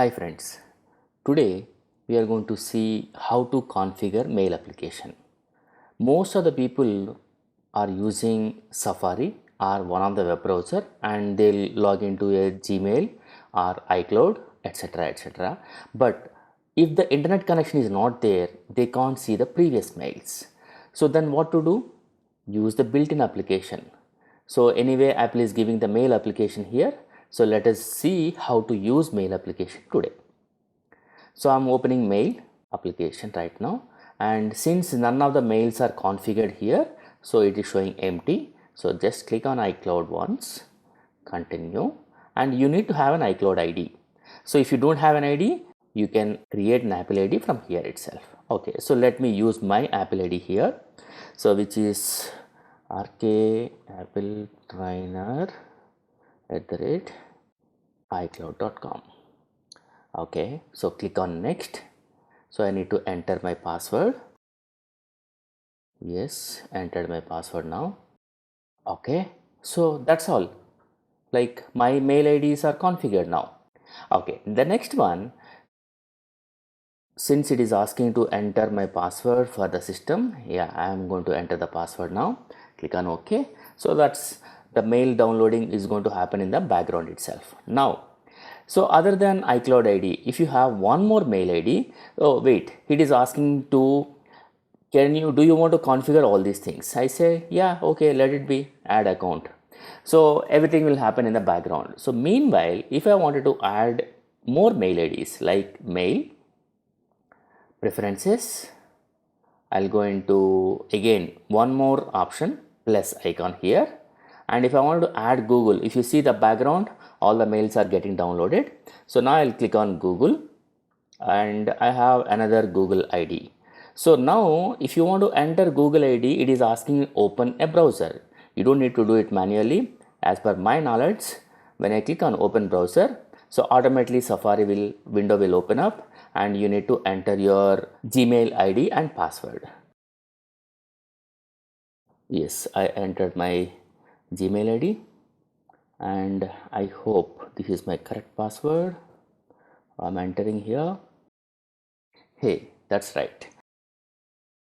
Hi friends, today we are going to see how to configure mail application. Most of the people are using Safari or one of the web browser and they'll log into a Gmail or iCloud etc. But if the internet connection is not there, they can't see the previous mails. So then what to do? Use the built-in application. So anyway, Apple is giving the mail application here. So let us see how to use mail application today. So I'm opening mail application right now, and since none of the mails are configured here, so it is showing empty. So just click on iCloud once, continue, and you need to have an iCloud ID. So if you don't have an ID, you can create an Apple ID from here itself. Okay, so let me use my Apple ID here. So which is rkappletrainer@icloud.com. Okay, so click on next. So I need to enter my password. Yes, entered my password now. Okay, so that's all. Like my mail IDs are configured now. Okay, the next one, since it is asking to enter my password for the system, yeah, I am going to enter the password now. Click on OK. So that's the mail downloading is going to happen in the background itself. Now, so other than iCloud ID, if you have one more mail ID, oh wait, it is asking to, do you want to configure all these things? I say, yeah, okay, let it be, add account. So everything will happen in the background. So meanwhile, if I wanted to add more mail IDs like mail, preferences, I'll go into again one more option plus icon here. And if I want to add Google, if you see the background, all the mails are getting downloaded. So now I'll click on Google and I have another Google ID. So now if you want to enter Google ID, it is asking open a browser. You don't need to do it manually. As per my knowledge, when I click on open browser, so automatically Safari window will open up and you need to enter your Gmail ID and password. Yes, I entered my Gmail ID and I hope this is my correct password. I'm entering here. Hey, that's right.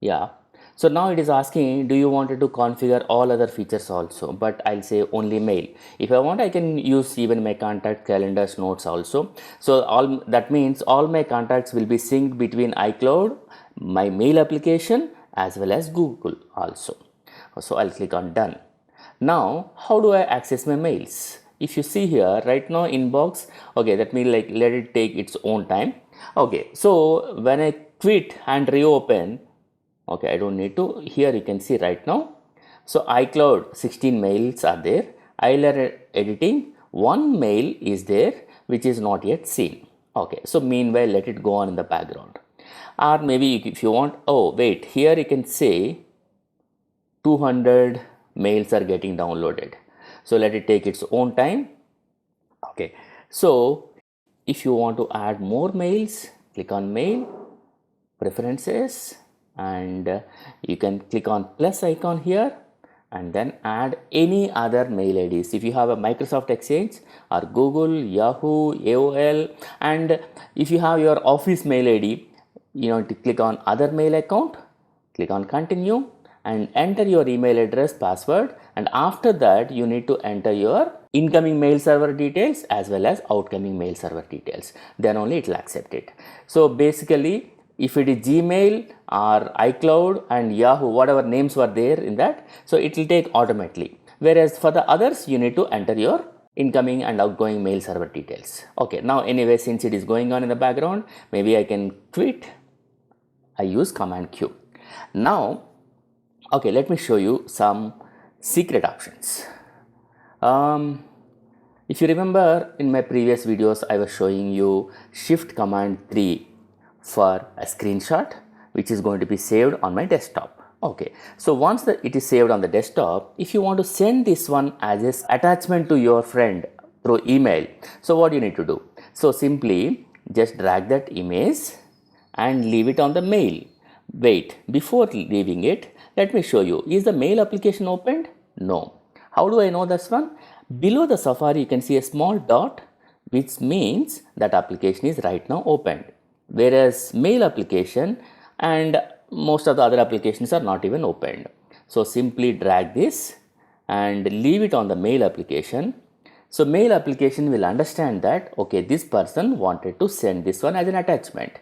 Yeah. So now it is asking, do you want to configure all other features also? But I'll say only mail. If I want, I can use even my contact, calendars, notes also. So all that means all my contacts will be synced between iCloud, my mail application, as well as Google also. So I'll click on done. Now, how do I access my mails? If you see here right now inbox, okay, that means like let it take its own time. Okay, so when I quit and reopen, okay, I don't need to, here you can see right now. So iCloud 16 mails are there. I'll editing, one mail is there which is not yet seen. Okay, so meanwhile let it go on in the background. Or maybe if you want, oh wait, here you can say 200 mails are getting downloaded. So let it take its own time. Okay, so if you want to add more mails, click on mail, preferences, and you can click on plus icon here and then add any other mail IDs. If you have a Microsoft Exchange or Google, Yahoo, AOL, and if you have your office mail ID, you know, to click on other mail account, click on continue and enter your email address, password, and after that you need to enter your incoming mail server details as well as outgoing mail server details. Then only it will accept it. So basically, if it is Gmail or iCloud and Yahoo, whatever names were there in that, so it will take automatically. Whereas for the others, you need to enter your incoming and outgoing mail server details. Okay, now anyway, since it is going on in the background, maybe I can quit. I use Command Q. Now, okay, let me show you some secret options. If you remember in my previous videos, I was showing you Shift Command 3 for a screenshot, which is going to be saved on my desktop. Okay, so once it is saved on the desktop, if you want to send this one as an attachment to your friend through email, so what you need to do? So simply just drag that image and leave it on the mail. Wait, before leaving it, let me show you. Is the mail application opened? No. How do I know this one? Below the Safari, you can see a small dot. which means that application is right now opened. Whereas mail application and most of the other applications are not even opened. So simply drag this and leave it on the mail application. So mail application will understand that, okay, this person wanted to send this one as an attachment.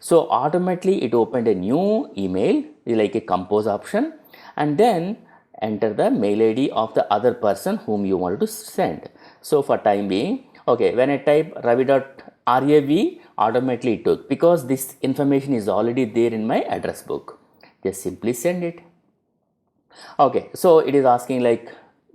So automatically it opened a new email like a compose option, and then enter the mail ID of the other person whom you wanted to send. So for time being, okay, when I type ravi.rav, automatically it took, because this information is already there in my address book. Just simply send it. Okay, so it is asking like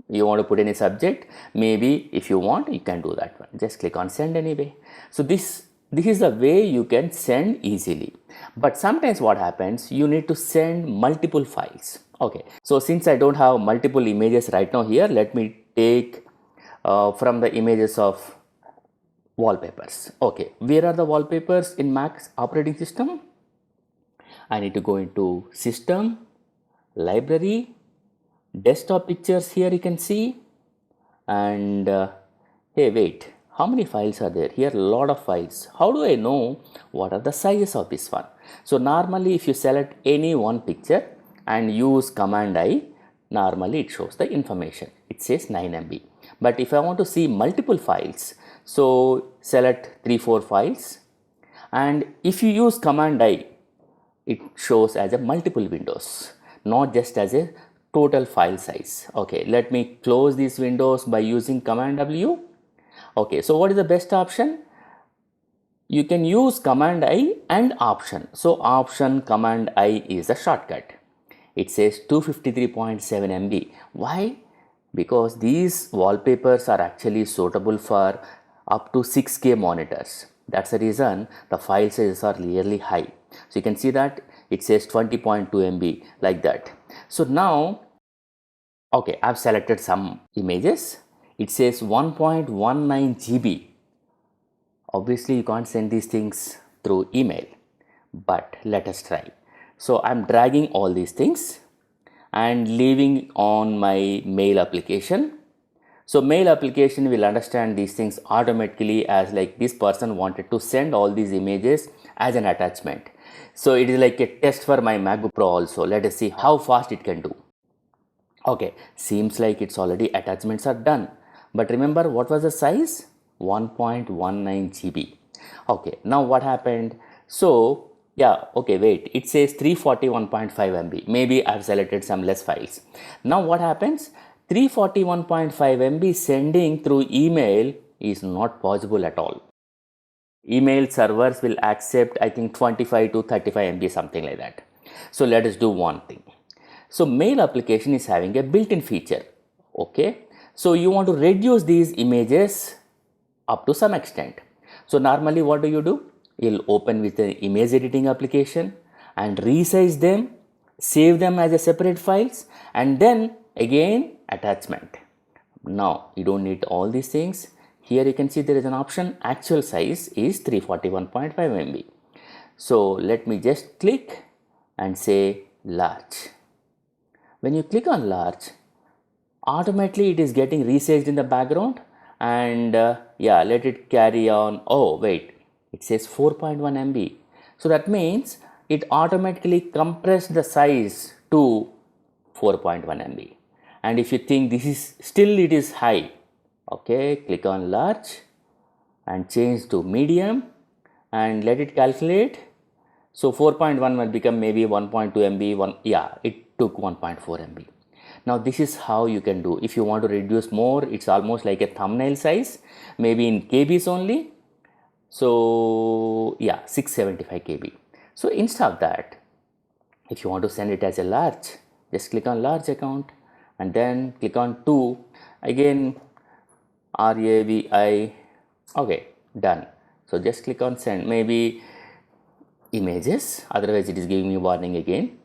you want to put any subject. Maybe if you want, you can do that one. Just click on send anyway. So this is the way you can send easily. But sometimes what happens, you need to send multiple files. Okay, so since I don't have multiple images right now here, let me take from the images of wallpapers. Okay, where are the wallpapers in Mac operating system? I need to go into system, library, desktop pictures. Here you can see, and hey, wait, how many files are there here? A lot of files. How do I know what are the sizes of this one? So normally if you select any one picture and use command I, normally it shows the information. It says 9 MB. But if I want to see multiple files, so select 3-4 files, and if you use command I, it shows as a multiple windows, not just as a total file size. Okay, let me close these windows by using command W. Okay, so what is the best option? You can use command I and option. So option command I is a shortcut. It says 253.7 MB. Why? Because these wallpapers are actually suitable for up to 6K monitors. That's the reason the file sizes are really high. So you can see that it says 20.2 MB like that. So now, okay, I've selected some images. It says 1.19 GB. Obviously, you can't send these things through email, but let us try. So I'm dragging all these things and leaving on my mail application. So mail application will understand these things automatically as like this person wanted to send all these images as an attachment. So it is like a test for my MacBook Pro also. Let us see how fast it can do. Okay, seems like it's already attachments are done. But remember what was the size? 1.19 GB. Okay, now what happened? So yeah, okay, wait, it says 341.5 MB. Maybe I've selected some less files. Now what happens? 341.5 MB sending through email is not possible at all. Email servers will accept, I think, 25 to 35 MB, something like that. So let us do one thing. So mail application is having a built-in feature. Okay, so you want to reduce these images up to some extent. So normally what do? You'll open with an image editing application and resize them, save them as a separate files, and then again attachment. Now you don't need all these things. Here you can see there is an option, actual size is 341.5 MB. So let me just click and say large. When you click on large, automatically it is getting resized in the background, and yeah, let it carry on. Oh wait, it says 4.1 MB. So that means it automatically compressed the size to 4.1 MB. And if you think this is still it is high, okay, click on large and change to medium and let it calculate. So 4.1 will become maybe 1.2 MB. Yeah, it took 1.4 MB. Now this is how you can do. If you want to reduce more, it's almost like a thumbnail size, maybe in KBs only. So yeah, 675 KB. So instead of that, if you want to send it as a large, just click on large account and then click on 2. Again, RAVI. Okay, done. So just click on send. Maybe images, otherwise it is giving me warning again.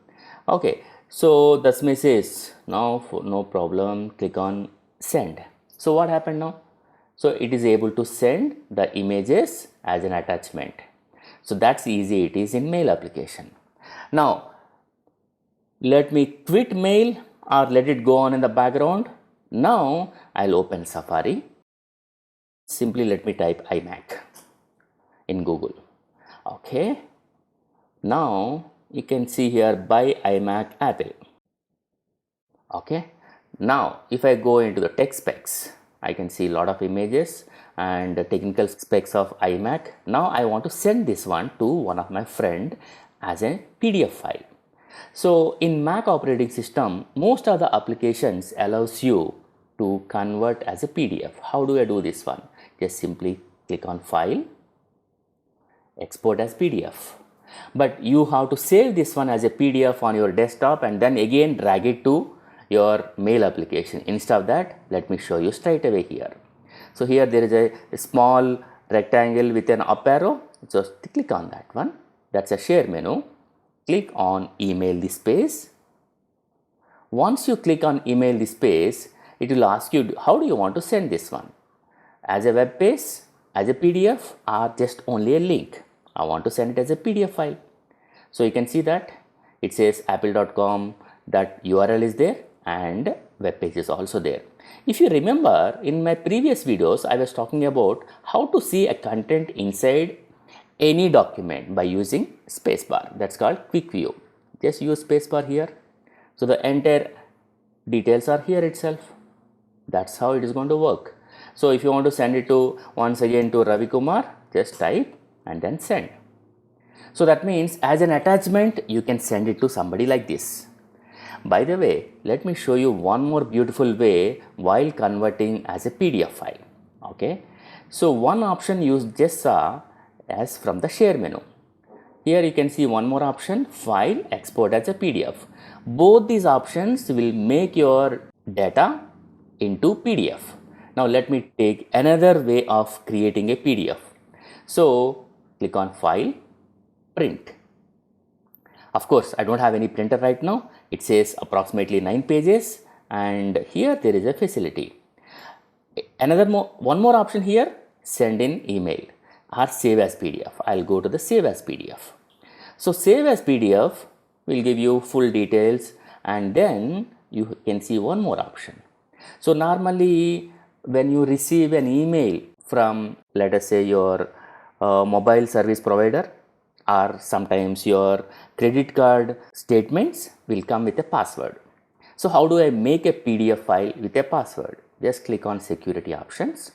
Okay, so this message now, for no problem, click on send. So what happened now? So it is able to send the images as an attachment. So that's easy it is in mail application. Now let me quit mail or let it go on in the background. Now I'll open Safari Simply let me type iMac in Google. Okay, now you can see here buy iMac Apple. Okay, now if I go into the tech specs, I can see a lot of images and the technical specs of iMac. Now I want to send this one to one of my friend as a PDF file. So in Mac operating system, most of the applications allows you to convert as a PDF. How do I do this one? Just simply click on file, export as PDF. But you have to save this one as a PDF on your desktop and then again drag it to your mail application. Instead of that, let me show you straight away here. So here there is a small rectangle with an up arrow. Just click on that one. That's a share menu. Click on email this space. Once you click on email this space, it will ask you how do you want to send this one? As a web page, as a PDF, or just only a link. I want to send it as a PDF file. So you can see that it says apple.com, that URL is there and web page is also there. If you remember in my previous videos, I was talking about how to see a content inside any document by using spacebar. That's called quick view. Just use spacebar here. So the entire details are here itself. That's how it is going to work. So if you want to send it to once again to Ravi Kumar, just type and then send. So that means as an attachment, you can send it to somebody like this. By the way, let me show you one more beautiful way while converting as a PDF file. Okay. So one option you just saw as from the share menu. Here you can see one more option, file, export as a PDF. Both these options will make your data into PDF. Now let me take another way of creating a PDF. So click on file, print. Of course, I don't have any printer right now. It says approximately 9 pages and here there is a facility. One more option here, send in email or save as PDF. I'll go to the save as PDF. So save as PDF will give you full details and then you can see one more option. So normally when you receive an email from, let us say, your mobile service provider, or sometimes your credit card statements will come with a password. So how do I make a PDF file with a password? Just click on security options.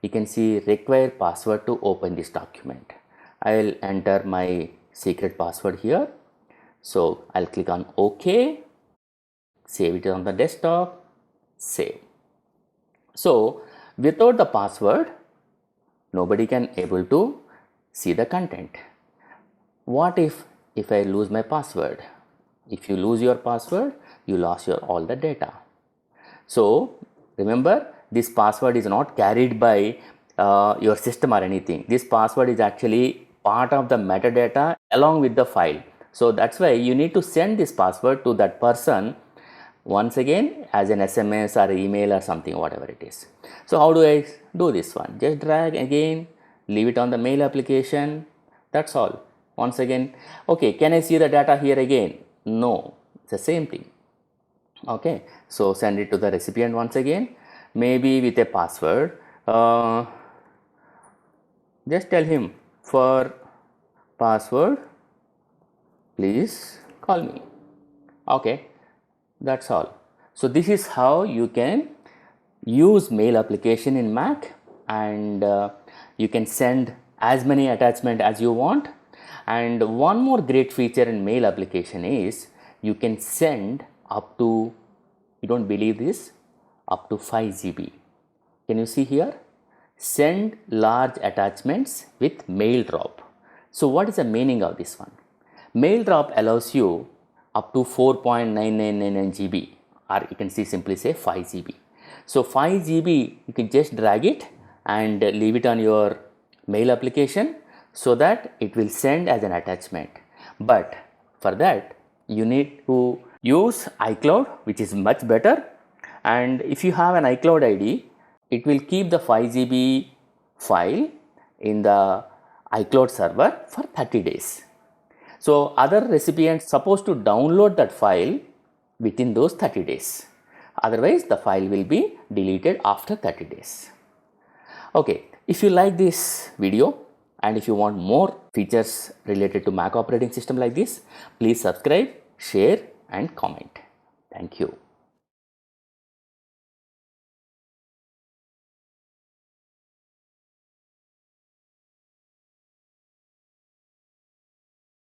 You can see require password to open this document. I'll enter my secret password here. So I'll click on OK, save it on the desktop, save. So without the password, nobody can able to see the content. What if I lose my password? If you lose your password, you lost all the data. So remember, this password is not carried by your system or anything. This password is actually part of the metadata along with the file. So that's why you need to send this password to that person once again as an SMS or email or something, whatever it is. So how do I do this one? Just drag again, leave it on the mail application. That's all. Once again, okay, can I see the data here again? No, it's the same thing. Okay, so send it to the recipient once again, maybe with a password. Just tell him, for password please call me. Okay, that's all. So this is how you can use mail application in Mac, and you can send as many attachments as you want. And one more great feature in mail application is you can send up to, you don't believe this, up to 5 GB. Can you see here? Send large attachments with mail drop. So what is the meaning of this one? Mail drop allows you up to 4.9999 GB, or you can see simply say 5 GB. So 5 GB you can just drag it and leave it on your mail application so that it will send as an attachment. But for that you need to use iCloud, which is much better. And if you have an iCloud ID, it will keep the 5 GB file in the iCloud server for 30 days. So other recipients supposed to download that file within those 30 days. Otherwise the file will be deleted after 30 days. Okay, if you like this video and if you want more features related to Mac operating system like this, please subscribe, share and comment. Thank you.